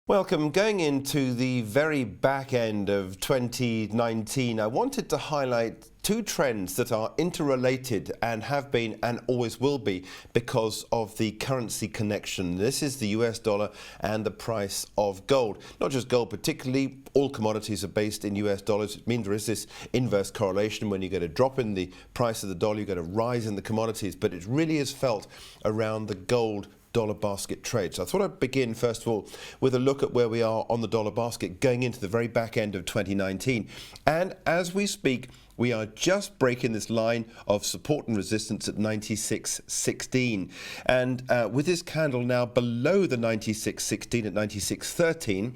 Welcome. Going into the very back end of 2019, I wanted to highlight two trends that are interrelated and have been and always will be because of the currency connection. This is the US dollar and the price of gold. Not just gold particularly, all commodities are based in US dollars. It means there is this inverse correlation. When you get a drop in the price of the dollar, you get a rise in the commodities, but it really is felt around the gold dollar basket trade. So I thought I'd begin first of all with a look at where we are on the dollar basket going into the very back end of 2019. And as we speak, we are just breaking this line of support and resistance at 96.16. And with this candle now below the 96.16 at 96.13,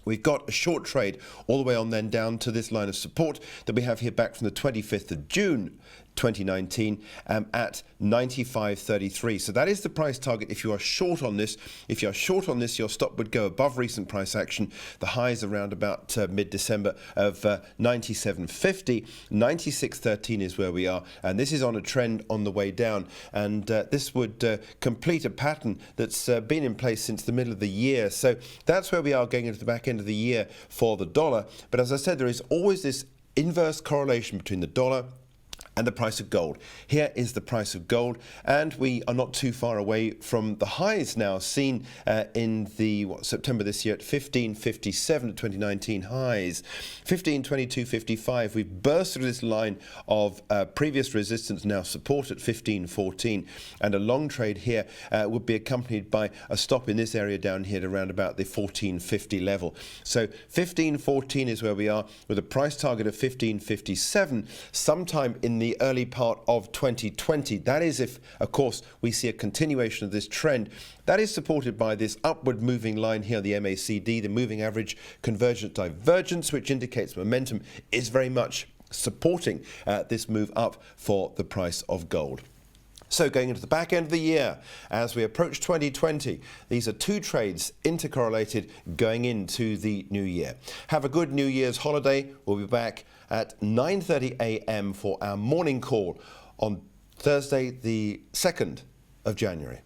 we've got a short trade all the way on then down to this line of support that we have here back from the 25th of June 2019 at 95.33. So that is the price target if you are short on this. If you are short on this, your stop would go above recent price action. The high is around about mid-December of 97.50. 96.13 is where we are, and this is on a trend on the way down. And this would complete a pattern that's been in place since the middle of the year. So that's where we are going into the back end of the year for the dollar. But as I said, there is always this inverse correlation between the dollar and the price of gold. Here is the price of gold, and we are not too far away from the highs now seen in the September this year at 1557 at 2019 highs, 1522.55. We've burst through this line of previous resistance, now support at 1514, and a long trade here would be accompanied by a stop in this area down here at around about the 1450 level. So 1514 is where we are with a price target of 1557 sometime in the early part of 2020. That is if, of course, we see a continuation of this trend. That is supported by this upward moving line here, the MACD, the moving average convergence divergence, which indicates momentum is very much supporting this move up for the price of gold. So going into the back end of the year, as we approach 2020, these are two trades intercorrelated going into the new year. Have a good New Year's holiday. We'll be back at 9:30 a.m. for our morning call on Thursday, the 2nd of January.